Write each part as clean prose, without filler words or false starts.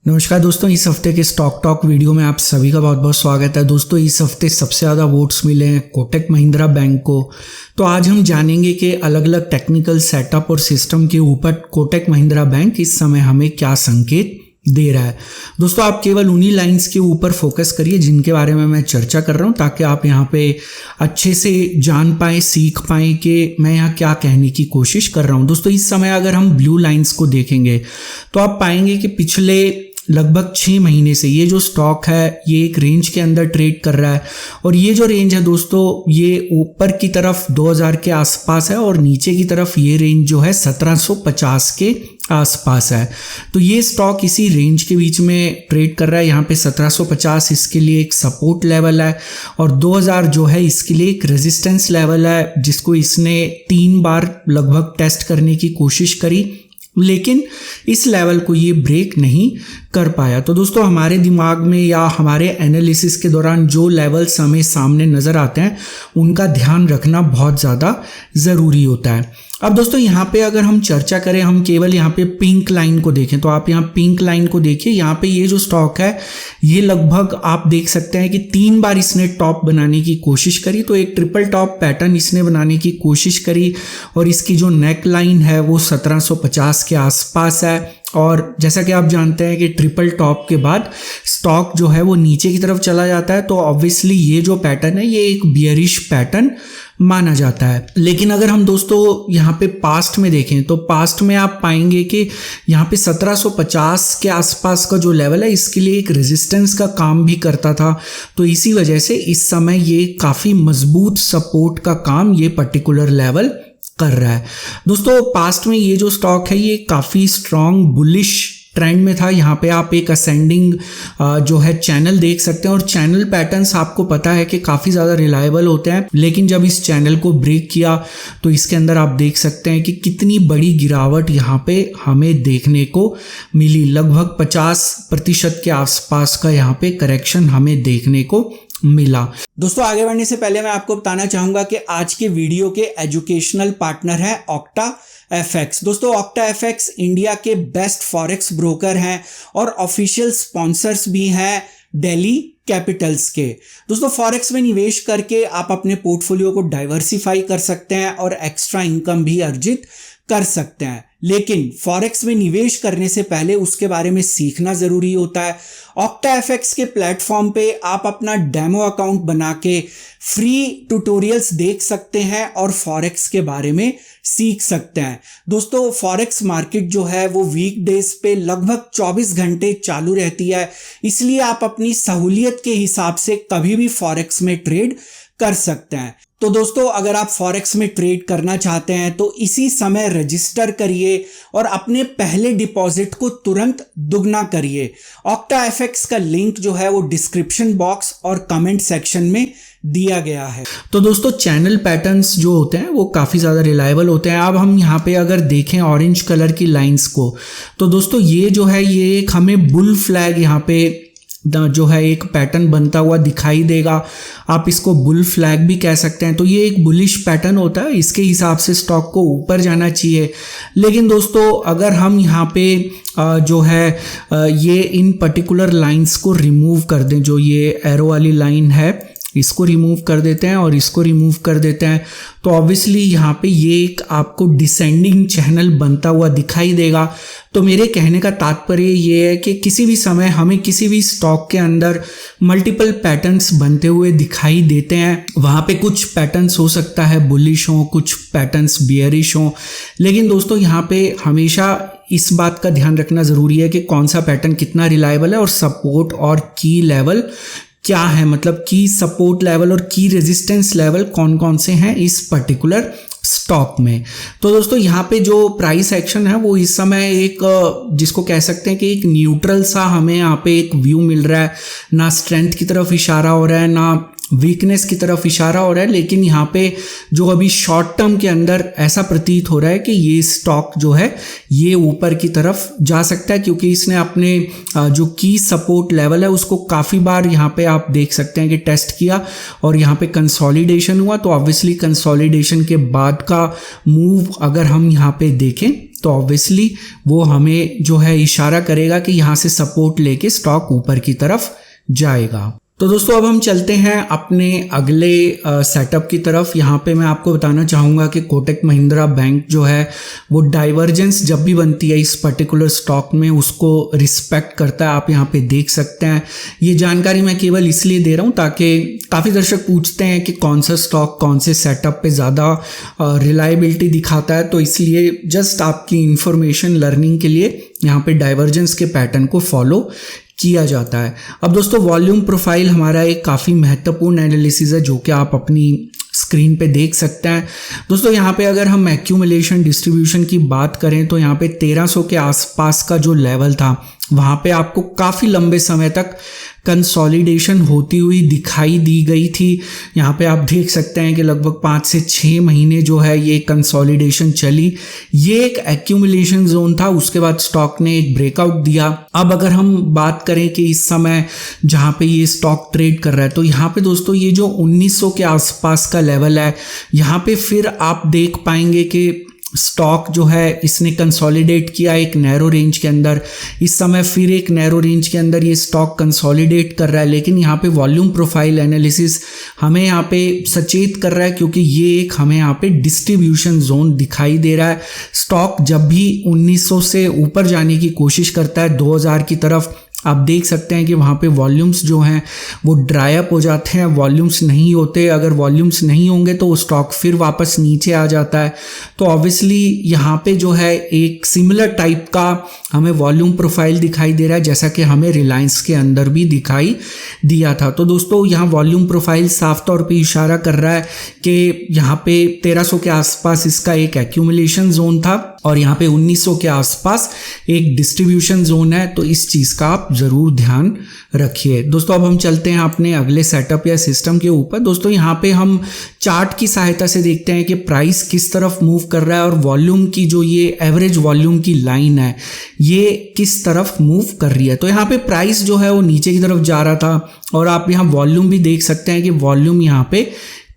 नमस्कार दोस्तों, इस हफ्ते के स्टॉक टॉक वीडियो में आप सभी का बहुत बहुत स्वागत है। दोस्तों, इस हफ्ते सबसे ज़्यादा वोट्स मिले हैं कोटक महिंद्रा बैंक को। तो आज हम जानेंगे कि अलग अलग टेक्निकल सेटअप और सिस्टम के ऊपर कोटक महिंद्रा बैंक इस समय हमें क्या संकेत दे रहा है। दोस्तों, आप केवल उन्हीं लाइंस के ऊपर फोकस करिए जिनके बारे में मैं चर्चा कर रहा हूं, ताकि आप यहाँ पे अच्छे से जान पाएँ, सीख पाएँ कि मैं यहाँ क्या कहने की कोशिश कर रहा हूं। दोस्तों, इस समय अगर हम ब्लू लाइंस को देखेंगे तो आप पाएंगे कि पिछले लगभग 6 महीने से ये जो स्टॉक है ये एक रेंज के अंदर ट्रेड कर रहा है। और ये जो रेंज है दोस्तों, ये ऊपर की तरफ 2000 के आसपास है और नीचे की तरफ ये रेंज जो है 1750 के आसपास है। तो ये स्टॉक इसी रेंज के बीच में ट्रेड कर रहा है। यहाँ पे 1750 इसके लिए एक सपोर्ट लेवल है और 2000 जो है इसके लिए एक रेजिस्टेंस लेवल है, जिसको इसने 3 बार लगभग टेस्ट करने की कोशिश करी, लेकिन इस लेवल को ये ब्रेक नहीं कर पाया। तो दोस्तों, हमारे दिमाग में या हमारे एनालिसिस के दौरान जो लेवल्स हमें सामने नज़र आते हैं उनका ध्यान रखना बहुत ज़्यादा ज़रूरी होता है। अब दोस्तों, यहाँ पे अगर हम चर्चा करें, हम केवल यहाँ पे पिंक लाइन को देखें तो आप यहाँ पिंक लाइन को देखिए। यहाँ पे ये जो स्टॉक है ये लगभग आप देख सकते हैं कि 3 बार इसने टॉप बनाने की कोशिश करी। तो एक ट्रिपल टॉप पैटर्न इसने बनाने की कोशिश करी और इसकी जो नेक लाइन है वो 1750 के आसपास है। और जैसा कि आप जानते हैं कि ट्रिपल टॉप के बाद स्टॉक जो है वो नीचे की तरफ चला जाता है, तो ऑब्वियसली ये जो पैटर्न है ये एक बियरिश पैटर्न माना जाता है। लेकिन अगर हम दोस्तों यहाँ पे पास्ट में देखें तो पास्ट में आप पाएंगे कि यहाँ पे 1750 के आसपास का जो लेवल है इसके लिए एक रेजिस्टेंस का काम भी करता था। तो इसी वजह से इस समय ये काफ़ी मजबूत सपोर्ट का काम ये पर्टिकुलर लेवल कर रहा है। दोस्तों, पास्ट में ये जो स्टॉक है ये काफ़ी स्ट्रॉन्ग बुलिश ट्रेंड में था। यहाँ पे आप एक असेंडिंग जो है चैनल देख सकते हैं और चैनल पैटर्न्स आपको पता है कि काफ़ी ज़्यादा रिलायबल होते हैं। लेकिन जब इस चैनल को ब्रेक किया तो इसके अंदर आप देख सकते हैं कि कितनी बड़ी गिरावट यहाँ पे हमें देखने को मिली। लगभग 50% के आसपास का यहाँ पे करेक्शन हमें देखने को मिला। दोस्तों, आगे बढ़ने से पहले मैं आपको बताना चाहूंगा कि आज के वीडियो के एजुकेशनल पार्टनर है ऑक्टा एफएक्स। दोस्तों, ऑक्टा एफएक्स इंडिया के बेस्ट फॉरेक्स ब्रोकर हैं और ऑफिशियल स्पॉन्सर्स भी हैं दिल्ली कैपिटल्स के। दोस्तों, फॉरेक्स में निवेश करके आप अपने पोर्टफोलियो को डाइवर्सिफाई कर सकते हैं और एक्स्ट्रा इनकम भी अर्जित कर सकते हैं। लेकिन फॉरेक्स में निवेश करने से पहले उसके बारे में सीखना जरूरी होता है। ऑक्टा एफएक्स के प्लेटफॉर्म पे आप अपना डेमो अकाउंट बना के फ्री ट्यूटोरियल्स देख सकते हैं और फॉरेक्स के बारे में सीख सकते हैं। दोस्तों, फॉरेक्स मार्केट जो है वो वीकडेज पे लगभग 24 घंटे चालू रहती है, इसलिए आप अपनी सहूलियत के हिसाब से कभी भी फॉरेक्स में ट्रेड कर सकते हैं। तो दोस्तों, अगर आप फॉरेक्स में ट्रेड करना चाहते हैं तो इसी समय रजिस्टर करिए और अपने पहले डिपॉजिट को तुरंत दुगना करिए। ऑक्टा एफएक्स का लिंक जो है वो डिस्क्रिप्शन बॉक्स और कमेंट सेक्शन में दिया गया है। तो दोस्तों, चैनल पैटर्न्स जो होते हैं वो काफ़ी ज़्यादा रिलायबल होते हैं। अब हम यहाँ पे अगर देखें ऑरेंज कलर की लाइंस को तो दोस्तों ये जो है ये एक हमें बुल फ्लैग यहाँ पे जो है एक पैटर्न बनता हुआ दिखाई देगा। आप इसको बुल फ्लैग भी कह सकते हैं। तो ये एक बुलिश पैटर्न होता है, इसके हिसाब से स्टॉक को ऊपर जाना चाहिए। लेकिन दोस्तों, अगर हम यहाँ पे जो है ये इन पर्टिकुलर लाइंस को रिमूव कर दें, जो ये एरो वाली लाइन है इसको रिमूव कर देते हैं और इसको रिमूव कर देते हैं, तो ऑब्वियसली यहाँ पे ये एक आपको डिसेंडिंग चैनल बनता हुआ दिखाई देगा। तो मेरे कहने का तात्पर्य ये है कि किसी भी समय हमें किसी भी स्टॉक के अंदर मल्टीपल पैटर्न्स बनते हुए दिखाई देते हैं। वहाँ पे कुछ पैटर्न्स हो सकता है बुलिश हो, कुछ पैटर्न्स बियरिश हो। लेकिन दोस्तों, यहाँ पे हमेशा इस बात का ध्यान रखना ज़रूरी है कि कौन सा पैटर्न कितना रिलायबल है और सपोर्ट और की लेवल क्या है, मतलब की सपोर्ट लेवल और की रेजिस्टेंस लेवल कौन कौन से हैं इस पर्टिकुलर स्टॉक में। तो दोस्तों, यहाँ पे जो प्राइस एक्शन है वो इस समय एक जिसको कह सकते हैं कि एक न्यूट्रल सा हमें यहाँ पे एक व्यू मिल रहा है। ना स्ट्रेंथ की तरफ इशारा हो रहा है, ना वीकनेस की तरफ इशारा हो रहा है। लेकिन यहाँ पे जो अभी शॉर्ट टर्म के अंदर ऐसा प्रतीत हो रहा है कि ये स्टॉक जो है ये ऊपर की तरफ जा सकता है, क्योंकि इसने अपने जो की सपोर्ट लेवल है उसको काफ़ी बार यहाँ पे आप देख सकते हैं कि टेस्ट किया और यहाँ पे कंसोलिडेशन हुआ। तो ऑब्वियसली कंसोलिडेशन के बाद का मूव अगर हम यहाँ पे देखें तो ऑब्वियसली वो हमें जो है इशारा करेगा कि यहाँ से सपोर्ट लेके स्टॉक ऊपर की तरफ जाएगा। तो दोस्तों अब हम चलते हैं अपने अगले सेटअप की तरफ। यहाँ पे मैं आपको बताना चाहूँगा कि कोटक महिंद्रा बैंक जो है वो डाइवर्जेंस जब भी बनती है इस पर्टिकुलर स्टॉक में उसको रिस्पेक्ट करता है। आप यहाँ पे देख सकते हैं, ये जानकारी मैं केवल इसलिए दे रहा हूँ ताकि काफ़ी दर्शक पूछते हैं कि कौन सा स्टॉक कौन से सेटअप पे ज़्यादा रिलायबिलिटी दिखाता है, तो इसलिए जस्ट आपकी इंफॉर्मेशन लर्निंग के लिए यहाँ पे डाइवर्जेंस के पैटर्न को फॉलो किया जाता है। अब दोस्तों वॉल्यूम प्रोफाइल हमारा एक काफ़ी महत्वपूर्ण एनालिसिस है जो कि आप अपनी स्क्रीन पे देख सकते हैं। दोस्तों यहाँ पे अगर हम एक्यूमुलेशन डिस्ट्रीब्यूशन की बात करें तो यहाँ पे 1300 के आसपास का जो लेवल था वहाँ पे आपको काफ़ी लंबे समय तक कंसोलिडेशन होती हुई दिखाई दी गई थी। यहाँ पे आप देख सकते हैं कि लगभग 5 से 6 महीने जो है ये कंसोलिडेशन चली। ये एक एक्यूमुलेशन जोन था, उसके बाद स्टॉक ने एक ब्रेकआउट दिया। अब अगर हम बात करें कि इस समय जहाँ पे ये स्टॉक ट्रेड कर रहा है तो यहाँ पे दोस्तों ये जो 1900 के आसपास का लेवल है, यहाँ पे फिर आप देख पाएंगे कि स्टॉक जो है इसने कंसोलिडेट किया एक नैरो रेंज के अंदर। इस समय फिर एक नैरो रेंज के अंदर ये स्टॉक कंसोलिडेट कर रहा है, लेकिन यहाँ पे वॉल्यूम प्रोफाइल एनालिसिस हमें यहाँ पे सचेत कर रहा है क्योंकि ये एक हमें यहाँ पे डिस्ट्रीब्यूशन जोन दिखाई दे रहा है। स्टॉक जब भी 1900 से ऊपर जाने की कोशिश करता है 2000 की तरफ, आप देख सकते हैं कि वहाँ पे वॉल्यूम्स जो हैं वो ड्राई अप हो जाते हैं, वॉल्यूम्स नहीं होते। अगर वॉल्यूम्स नहीं होंगे तो वो स्टॉक फिर वापस नीचे आ जाता है। तो ऑब्वियसली यहाँ पे जो है एक सिमिलर टाइप का हमें वॉल्यूम प्रोफाइल दिखाई दे रहा है जैसा कि हमें रिलायंस के अंदर भी दिखाई दिया था। तो दोस्तों यहाँ वॉल्यूम प्रोफाइल साफ तौर पे इशारा कर रहा है कि यहाँ पे 1300 के आसपास इसका एक एक्यूमुलेशन जोन था और यहाँ पे 1900 के आसपास एक डिस्ट्रीब्यूशन जोन है। तो इस चीज़ का आप ज़रूर ध्यान रखिए। दोस्तों अब हम चलते हैं अपने अगले सेटअप या सिस्टम के ऊपर। दोस्तों यहाँ पे हम चार्ट की सहायता से देखते हैं कि प्राइस किस तरफ मूव कर रहा है और वॉल्यूम की जो ये एवरेज वॉल्यूम की लाइन है ये किस तरफ मूव कर रही है। तो यहाँ पे प्राइस जो है वो नीचे की तरफ जा रहा था और आप यहाँ वॉल्यूम भी देख सकते हैं कि वॉल्यूम यहाँ पे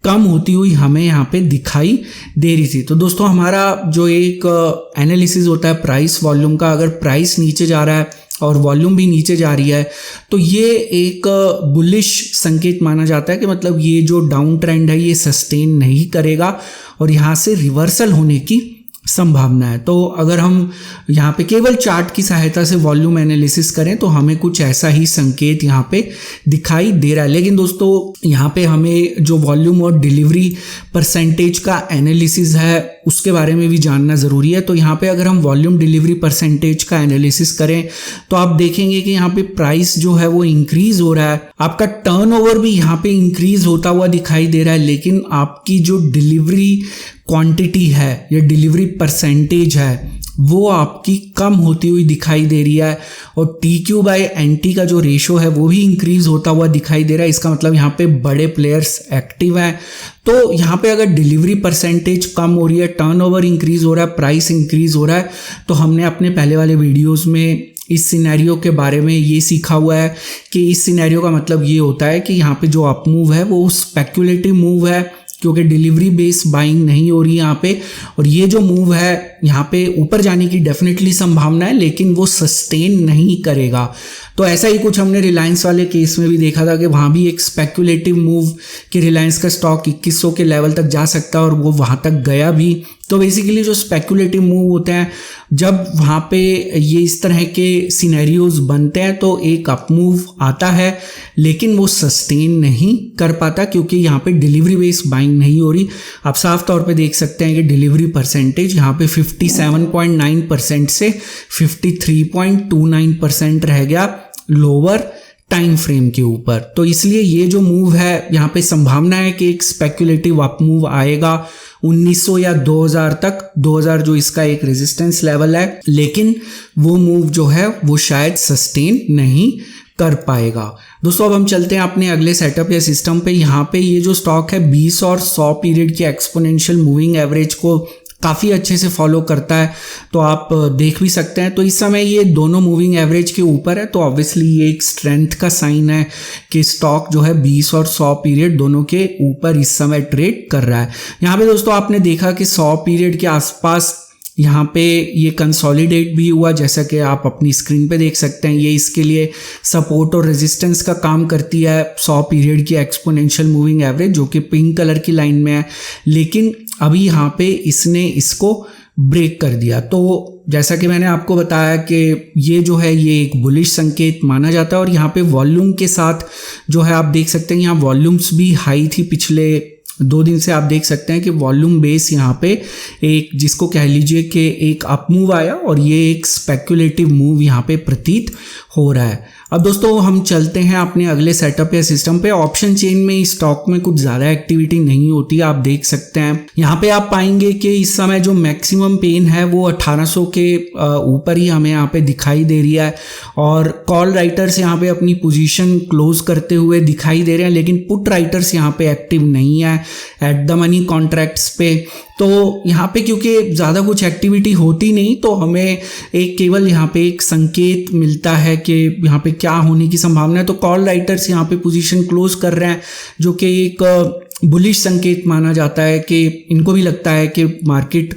कम होती हुई हमें यहाँ पे दिखाई दे रही थी। तो दोस्तों हमारा जो एक एनालिसिस होता है प्राइस वॉल्यूम का, अगर प्राइस नीचे जा रहा है और वॉल्यूम भी नीचे जा रही है तो ये एक बुलिश संकेत माना जाता है कि मतलब ये जो डाउन ट्रेंड है ये सस्टेन नहीं करेगा और यहाँ से रिवर्सल होने की संभावना है। तो अगर हम यहाँ पे केवल चार्ट की सहायता से वॉल्यूम एनालिसिस करें तो हमें कुछ ऐसा ही संकेत यहाँ पे दिखाई दे रहा है। लेकिन दोस्तों यहाँ पे हमें जो वॉल्यूम और डिलीवरी परसेंटेज का एनालिसिस है उसके बारे में भी जानना ज़रूरी है। तो यहाँ पे अगर हम वॉल्यूम डिलीवरी परसेंटेज का एनालिसिस करें तो आप देखेंगे कि यहाँ पे प्राइस जो है वो इंक्रीज हो रहा है, आपका टर्नओवर भी यहाँ पे इंक्रीज होता हुआ दिखाई दे रहा है, लेकिन आपकी जो डिलीवरी क्वांटिटी है या डिलीवरी परसेंटेज है वो आपकी कम होती हुई दिखाई दे रही है और TQ/NT का जो रेशो है वो भी इंक्रीज होता हुआ दिखाई दे रहा है। इसका मतलब यहाँ पे बड़े प्लेयर्स एक्टिव हैं। तो यहाँ पे अगर डिलीवरी परसेंटेज कम हो रही है, टर्नओवर इंक्रीज हो रहा है, प्राइस इंक्रीज हो रहा है, तो हमने अपने पहले वाले वीडियोस में इस सिनेरियो के बारे में ये सीखा हुआ है कि इस सिनेरियो का मतलब ये होता है कि यहाँ पे जो अप मूव है वो स्पेक्युलेटिव मूव है क्योंकि डिलीवरी बेस बाइंग नहीं हो रही है यहाँ पे, और ये जो मूव है यहाँ पे ऊपर जाने की डेफिनेटली संभावना है लेकिन वो सस्टेन नहीं करेगा। तो ऐसा ही कुछ हमने रिलायंस वाले केस में भी देखा था कि वहाँ भी एक स्पेक्युलेटिव मूव कि रिलायंस का स्टॉक 2100 के लेवल तक जा सकता है और वो वहाँ तक गया भी। तो बेसिकली जो स्पेक्युलेटिव मूव होते हैं जब वहाँ पे ये इस तरह के सिनेरियोज बनते हैं तो एक अप मूव आता है लेकिन वो सस्टेन नहीं कर पाता क्योंकि यहाँ पे डिलीवरी बेस बाइंग नहीं हो रही। आप साफ तौर पे देख सकते हैं कि डिलीवरी परसेंटेज यहाँ पे 57.9% से 53.29% रह गया लोअर टाइम फ्रेम के ऊपर। तो इसलिए ये जो मूव है यहाँ पे संभावना है कि एक स्पेक्युलेटिव अप मूव आएगा 1900 या 2000 तक, 2000 जो इसका एक रेजिस्टेंस लेवल है, लेकिन वो मूव जो है वो शायद सस्टेन नहीं कर पाएगा। दोस्तों अब हम चलते हैं अपने अगले सेटअप या सिस्टम पे। यहाँ पे ये जो स्टॉक है 20 और 100 पीरियड की एक्सपोनेंशियल मूविंग एवरेज को काफ़ी अच्छे से फॉलो करता है, तो आप देख भी सकते हैं। तो इस समय ये दोनों मूविंग एवरेज के ऊपर है, तो ऑब्वियसली ये एक स्ट्रेंथ का साइन है कि स्टॉक जो है 20 और 100 पीरियड दोनों के ऊपर इस समय ट्रेड कर रहा है। यहाँ पे दोस्तों आपने देखा कि 100 पीरियड के आसपास यहाँ पे ये कंसोलिडेट भी हुआ, जैसा कि आप अपनी स्क्रीन पे देख सकते हैं। ये इसके लिए सपोर्ट और रेजिस्टेंस का काम करती है 100 पीरियड की एक्सपोनेंशियल मूविंग एवरेज, जो कि पिंक कलर की लाइन में है। लेकिन अभी यहाँ पे इसने इसको ब्रेक कर दिया। तो जैसा कि मैंने आपको बताया कि ये जो है ये एक बुलिश संकेत माना जाता है। और यहाँ पे वॉल्यूम के साथ जो है आप देख सकते हैं, यहाँ वॉल्यूम्स भी हाई थी पिछले 2 दिन से। आप देख सकते हैं कि वॉल्यूम बेस यहाँ पे एक, जिसको कह लीजिए कि एक अप मूव आया और ये एक स्पेक्युलेटिव मूव यहाँ पे प्रतीत हो रहा है। अब दोस्तों हम चलते हैं अपने अगले सेटअप या सिस्टम पे। ऑप्शन चेन में इस स्टॉक में कुछ ज़्यादा एक्टिविटी नहीं होती, आप देख सकते हैं। यहाँ पे आप पाएंगे कि इस समय जो मैक्सिमम पेन है वो 1800 के ऊपर ही हमें यहाँ पे दिखाई दे रही है। और कॉल राइटर्स यहाँ पे अपनी पोजीशन क्लोज करते हुए दिखाई दे रहे हैं, लेकिन पुट राइटर्स यहाँ पे एक्टिव नहीं है एट द मनी कॉन्ट्रैक्ट्स पे। तो यहाँ पे क्योंकि ज़्यादा कुछ एक्टिविटी होती नहीं, तो हमें एक केवल यहाँ पे एक संकेत मिलता है कि यहाँ पे क्या होने की संभावना है। तो कॉल राइटर्स यहाँ पे पोजीशन क्लोज कर रहे हैं, जो कि एक बुलिश संकेत माना जाता है कि इनको भी लगता है कि मार्केट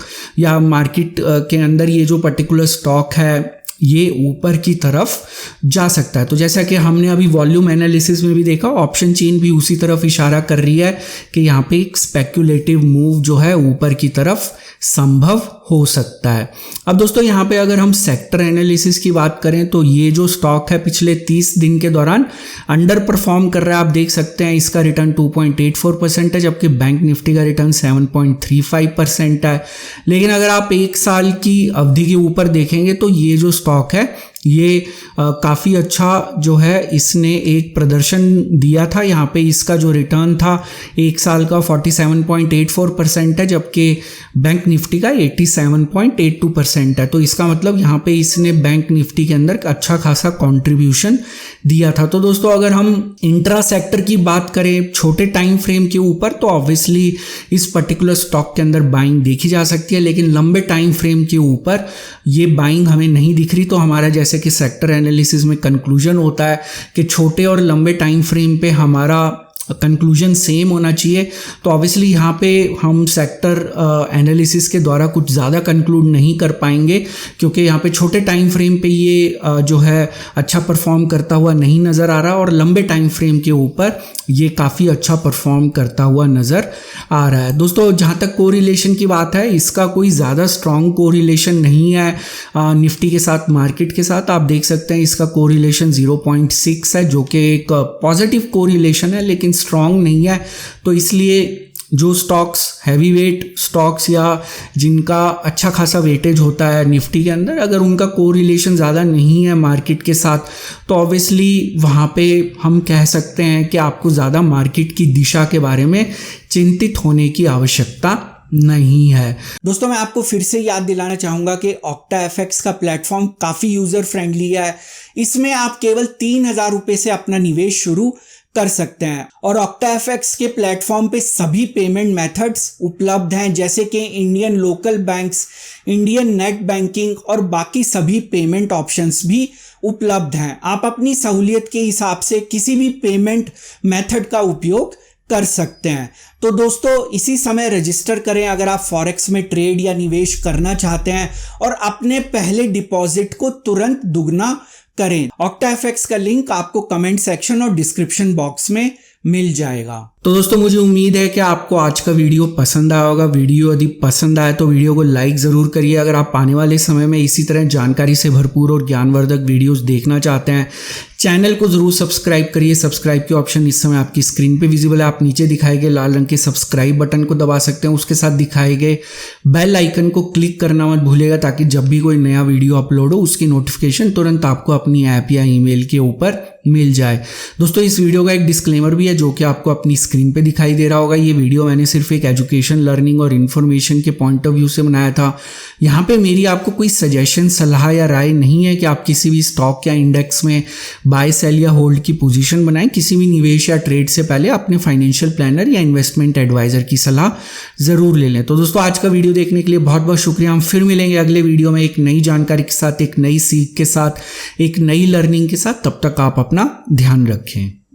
के अंदर ये जो पर्टिकुलर स्टॉक है ये ऊपर की तरफ जा सकता है। तो जैसा कि हमने अभी वॉल्यूम एनालिसिस में भी देखा, ऑप्शन चेन भी उसी तरफ इशारा कर रही है कि यहाँ पे एक स्पेक्युलेटिव मूव जो है ऊपर की तरफ संभव हो सकता है। अब दोस्तों यहाँ पे अगर हम सेक्टर एनालिसिस की बात करें तो ये जो स्टॉक है पिछले 30 दिन के दौरान अंडर परफॉर्म कर रहा है। आप देख सकते हैं इसका रिटर्न 2.84% है, जबकि बैंक निफ्टी का रिटर्न 7.35% है। लेकिन अगर आप 1 साल की अवधि के ऊपर देखेंगे तो ये जो स्टॉक है ये काफ़ी अच्छा जो है इसने एक प्रदर्शन दिया था। यहाँ पे इसका जो रिटर्न था 1 साल का 47.84% है, जबकि बैंक निफ्टी का 87.82% है। तो इसका मतलब यहाँ पे इसने बैंक निफ्टी के अंदर अच्छा खासा कंट्रीब्यूशन दिया था। तो दोस्तों अगर हम इंट्रा सेक्टर की बात करें छोटे टाइम फ्रेम के ऊपर, तो ऑब्वियसली इस पर्टिकुलर स्टॉक के अंदर बाइंग देखी जा सकती है, लेकिन लंबे टाइम फ्रेम के ऊपर ये बाइंग हमें नहीं दिख रही। तो हमारा जैसे कि सेक्टर एनालिसिस में कंक्लूजन होता है कि छोटे और लंबे टाइम फ्रेम पे हमारा कंक्लूजन सेम होना चाहिए। तो ऑब्वियसली यहाँ पे हम सेक्टर एनालिसिस के द्वारा कुछ ज़्यादा कंक्लूड नहीं कर पाएंगे, क्योंकि यहाँ पे छोटे टाइम फ्रेम पे ये जो है अच्छा परफॉर्म करता हुआ नहीं नज़र आ रहा, और लंबे टाइम फ्रेम के ऊपर ये काफ़ी अच्छा परफॉर्म करता हुआ नज़र आ रहा है। दोस्तों जहाँ तक कोरिलेशन की बात है, इसका कोई ज़्यादा स्ट्रॉन्ग कोरिलेशन नहीं है निफ्टी के साथ, मार्केट के साथ। आप देख सकते हैं इसका कोरिलेशन 0.6 है, जो कि एक पॉजिटिव कोरिलेशन है लेकिन स्ट्रॉन्ग नहीं है। तो इसलिए जो स्टॉक्स हैवी वेट स्टॉक्स या जिनका अच्छा खासा वेटेज होता है निफ्टी के अंदर, अगर उनका कोरिलेशन ज़्यादा नहीं है मार्केट के साथ, तो ऑब्वियसली वहाँ पे हम कह सकते हैं कि आपको ज़्यादा मार्केट की दिशा के बारे में चिंतित होने की आवश्यकता नहीं है। दोस्तों मैं आपको फिर से याद दिलाना चाहूँगा कि OctaFX का प्लेटफॉर्म काफ़ी यूज़र फ्रेंडली है। इसमें आप केवल 3,000 रुपये से अपना निवेश शुरू कर सकते हैं, और OctaFX के प्लेटफॉर्म पे सभी पेमेंट मेथड्स उपलब्ध हैं, जैसे कि Indian local banks, Indian net banking और बाकी सभी पेमेंट ऑप्शंस भी उपलब्ध हैं। आप अपनी सहूलियत के हिसाब से किसी भी पेमेंट मेथड का उपयोग कर सकते हैं। तो दोस्तों इसी समय रजिस्टर करें अगर आप फॉरेक्स में ट्रेड या निवेश करना चाहते हैं, और अपने पहले डिपॉजिट को तुरंत दुगना करें। OctaFX का लिंक आपको कमेंट सेक्शन और डिस्क्रिप्शन बॉक्स में मिल जाएगा। तो दोस्तों मुझे उम्मीद है कि आपको आज का वीडियो पसंद आया होगा। वीडियो यदि पसंद आए तो वीडियो को लाइक ज़रूर करिए। अगर आप आने वाले समय में इसी तरह जानकारी से भरपूर और ज्ञानवर्धक वीडियोस देखना चाहते हैं, चैनल को ज़रूर सब्सक्राइब करिए। सब्सक्राइब के ऑप्शन इस समय आपकी स्क्रीन पे विजिबल है। आप नीचे दिखाए गए लाल रंग के सब्सक्राइब बटन को दबा सकते हैं, उसके साथ दिखाए गए बेल आइकन को क्लिक करना मत भूलिएगा, ताकि जब भी कोई नया वीडियो अपलोड हो उसकी नोटिफिकेशन तुरंत आपको अपनी ऐप या ईमेल के ऊपर मिल जाए। दोस्तों इस वीडियो का एक डिस्क्लेमर भी है जो कि आपको अपनी स्क्रीन पे दिखाई दे रहा होगा। ये वीडियो मैंने सिर्फ एक एजुकेशन, लर्निंग और इन्फॉर्मेशन के पॉइंट ऑफ व्यू से बनाया था। यहाँ पे मेरी आपको कोई सजेशन, सलाह या राय नहीं है कि आप किसी भी स्टॉक या इंडेक्स में बाय, सेल या होल्ड की पोजीशन बनाएं। किसी भी निवेश या ट्रेड से पहले अपने फाइनेंशियल प्लानर या इन्वेस्टमेंट एडवाइजर की सलाह ज़रूर ले लें। तो दोस्तों आज का वीडियो देखने के लिए बहुत बहुत शुक्रिया। हम फिर मिलेंगे अगले वीडियो में एक नई जानकारी के साथ, एक नई सीख के साथ, एक नई लर्निंग के साथ। तब तक आप अपना ध्यान रखें।